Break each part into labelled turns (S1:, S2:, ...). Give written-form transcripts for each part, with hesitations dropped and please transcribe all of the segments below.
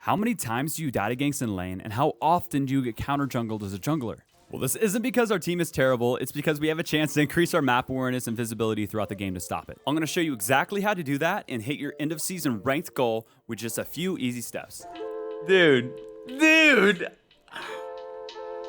S1: How many times do you die to ganks in lane, and how often do you get counter jungled as a jungler? Well, this isn't because our team is terrible, it's because we have a chance to increase our map awareness and visibility throughout the game to stop it. I'm going to show you exactly how to do that and hit your end of season ranked goal with just a few easy steps. Dude,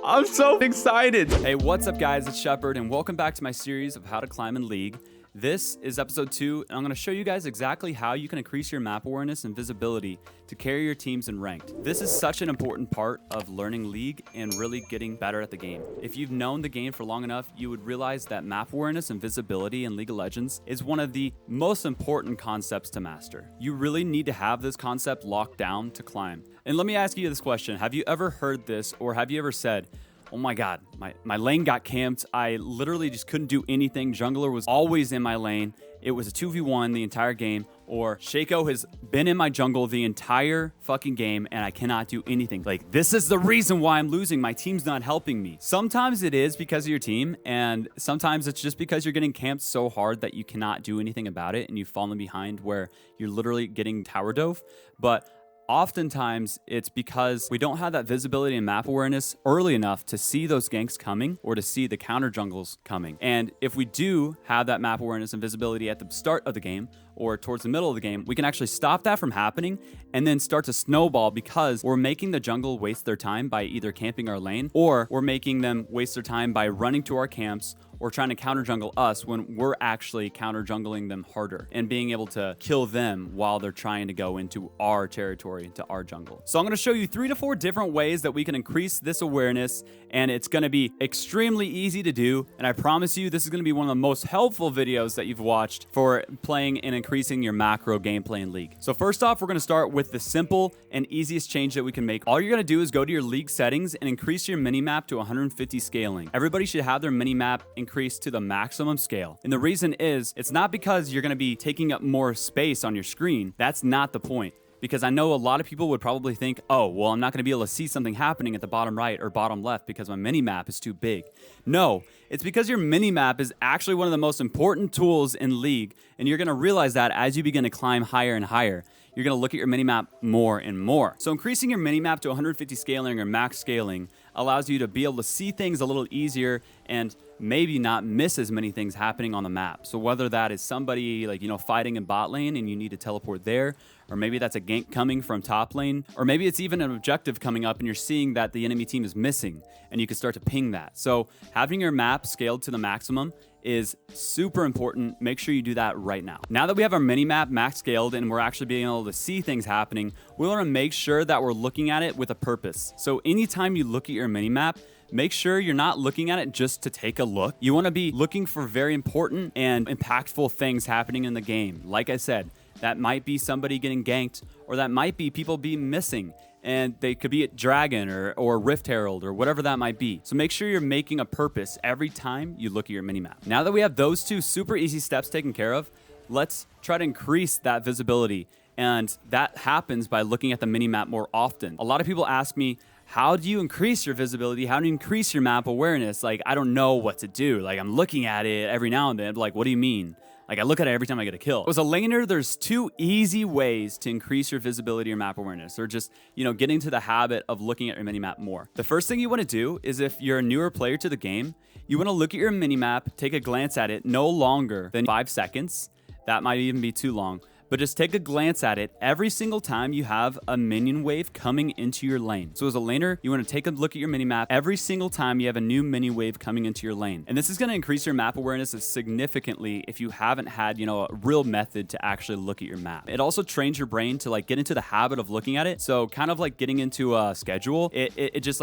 S1: I'm so excited. Hey, what's up guys, it's Shepard and welcome back to my series of how to climb in League. This is episode 2, and I'm going to show you guys exactly how you can increase your map awareness and visibility to carry your teams in ranked. This is such an important part of learning League and really getting better at the game. If you've known the game for long enough, you would realize that map awareness and visibility in League of Legends is one of the most important concepts to master. You really need to have this concept locked down to climb. And let me ask you this question. Have you ever heard this, or have you ever said, oh my god, my lane got camped. I literally just couldn't do anything. Jungler was always in my lane. It was a 2v1 the entire game. Or Shaco has been in my jungle the entire fucking game and I cannot do anything. Like, this is the reason why I'm losing. My team's not helping me. Sometimes it is because of your team, and sometimes it's just because you're getting camped so hard that you cannot do anything about it and you've fallen behind where you're literally getting tower dove. But oftentimes, it's because we don't have that visibility and map awareness early enough to see those ganks coming or to see the counter jungles coming. And if we do have that map awareness and visibility at the start of the game or towards the middle of the game, we can actually stop that from happening and then start to snowball because we're making the jungle waste their time by either camping our lane, or we're making them waste their time by running to our camps or trying to counter jungle us when we're actually counter jungling them harder and being able to kill them while they're trying to go into our territory, into our jungle. So I'm going to show you 3 to 4 different ways that we can increase this awareness, and it's going to be extremely easy to do. And I promise you, this is going to be one of the most helpful videos that you've watched for playing and increasing your macro gameplay in League. So first off, we're going to start with the simple and easiest change that we can make. All you're going to do is go to your League settings and increase your minimap to 150 scaling. Everybody should have their minimap increased to the maximum scale. And the reason is, it's not because you're going to be taking up more space on your screen. That's not the point. Because I know a lot of people would probably think, oh, well, I'm not going to be able to see something happening at the bottom right or bottom left because my mini-map is too big. No, it's because your mini-map is actually one of the most important tools in League, and you're going to realize that as you begin to climb higher and higher. You're going to look at your minimap more and more. So increasing your minimap to 150 scaling or max scaling allows you to be able to see things a little easier and maybe not miss as many things happening on the map. So whether that is somebody fighting in bot lane and you need to teleport there, or maybe that's a gank coming from top lane, or maybe it's even an objective coming up and you're seeing that the enemy team is missing and you can start to ping that. So having your map scaled to the maximum is super important. Make sure you do that right now. Now that we have our mini map max scaled and we're actually being able to see things happening, we want to make sure that we're looking at it with a purpose. So anytime you look at your mini map, make sure you're not looking at it just to take a look. You want to be looking for very important and impactful things happening in the game. Like I said, that might be somebody getting ganked, or that might be people being missing. And they could be at Dragon or Rift Herald or whatever that might be. So make sure you're making a purpose every time you look at your minimap. Now that we have those 2 super easy steps taken care of, let's try to increase that visibility. And that happens by looking at the minimap more often. A lot of people ask me, how do you increase your visibility? How do you increase your map awareness? Like, I don't know what to do. Like, I'm looking at it every now and then. Like, what do you mean? Like, I look at it every time I get a kill. As a laner, there's 2 easy ways to increase your visibility or map awareness, or just, getting to the habit of looking at your minimap more. The first thing you want to do is, if you're a newer player to the game, you want to look at your minimap, take a glance at it no longer than 5 seconds. That might even be too long. But just take a glance at it every single time you have a minion wave coming into your lane. So as a laner, you want to take a look at your minimap every single time you have a new mini wave coming into your lane. And this is going to increase your map awareness significantly if you haven't had, a real method to actually look at your map. It also trains your brain to get into the habit of looking at it. So kind of like getting into a schedule, it just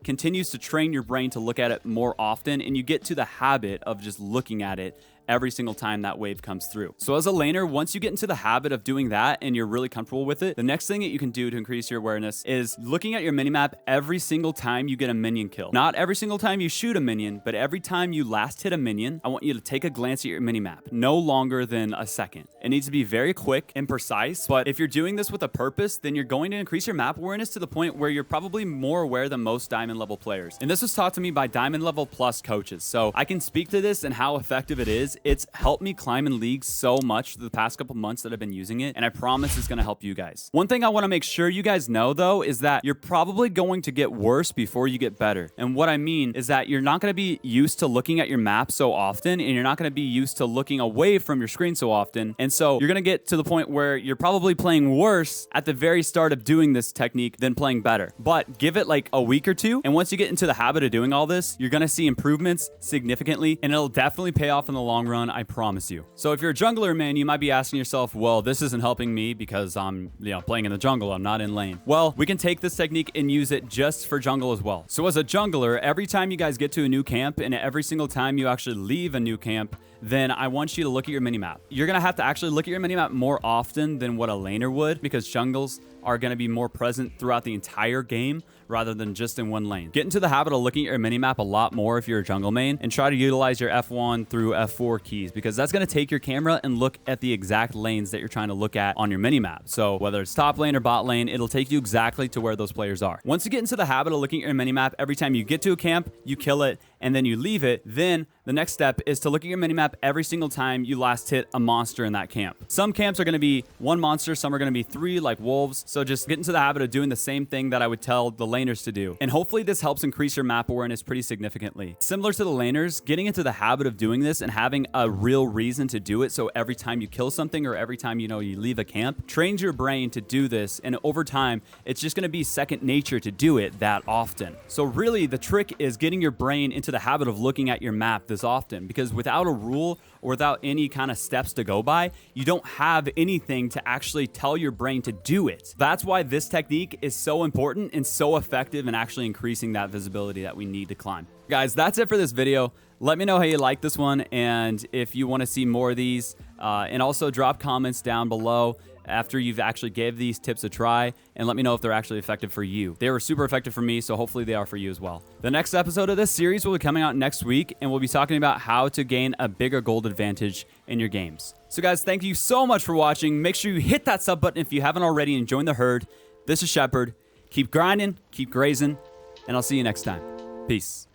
S1: continues to train your brain to look at it more often, and you get to the habit of just looking at it every single time that wave comes through. So as a laner, once you get into the habit of doing that and you're really comfortable with it, the next thing that you can do to increase your awareness is looking at your minimap every single time you get a minion kill. Not every single time you shoot a minion, but every time you last hit a minion, I want you to take a glance at your minimap, no longer than a second. It needs to be very quick and precise, but if you're doing this with a purpose, then you're going to increase your map awareness to the point where you're probably more aware than most diamond level players. And this was taught to me by diamond level plus coaches. So I can speak to this and how effective it is guys, it's helped me climb in League so much the past couple months that I've been using it, and I promise it's going to help you guys. One thing I want to make sure you guys know, though, is that you're probably going to get worse before you get better. And what I mean is that you're not going to be used to looking at your map so often, and you're not going to be used to looking away from your screen so often. And so you're going to get to the point where you're probably playing worse at the very start of doing this technique than playing better. But give it like a week or two, and once you get into the habit of doing all this, you're going to see improvements significantly, and it'll definitely pay off in the long run, I promise you. So if you're a jungler, man, you might be asking yourself, well, this isn't helping me because I'm playing in the jungle, I'm not in lane. Well, we can take this technique and use it just for jungle as well. So as a jungler, every time you guys get to a new camp and every single time you actually leave a new camp, then I want you to look at your minimap. You're going to have to actually look at your minimap more often than what a laner would, because jungles are going to be more present throughout the entire game rather than just in one lane. Get into the habit of looking at your minimap a lot more if you're a jungle main, and try to utilize your F1 through F4 keys, because that's going to take your camera and look at the exact lanes that you're trying to look at on your minimap. So whether it's top lane or bot lane, it'll take you exactly to where those players are. Once you get into the habit of looking at your minimap, every time you get to a camp, you kill it, and then you leave it, then the next step is to look at your minimap every single time you last hit a monster in that camp. Some camps are going to be one monster, some are going to be three, like wolves. So just get into the habit of doing the same thing that I would tell the laners to do. And hopefully this helps increase your map awareness pretty significantly. Similar to the laners, getting into the habit of doing this and having a real reason to do it, so every time you kill something or every time you leave a camp, trains your brain to do this, and over time it's just going to be second nature to do it that often. So really the trick is getting your brain into the habit of looking at your map this often, because without a rule or without any kind of steps to go by, you don't have anything to actually tell your brain to do it. That's why this technique is so important and so effective in actually increasing that visibility that we need to climb. Guys, that's it for this video. Let me know how you like this one, and if you want to see more of these, and also drop comments down below after you've actually gave these tips a try, and let me know if they're actually effective for you. They were super effective for me, so hopefully they are for you as well. The next episode of this series will be coming out next week, and we'll be talking about how to gain a bigger gold advantage in your games. So guys, thank you so much for watching. Make sure you hit that sub button if you haven't already, and join the herd. This is Shepard. Keep grinding, keep grazing, and I'll see you next time. Peace.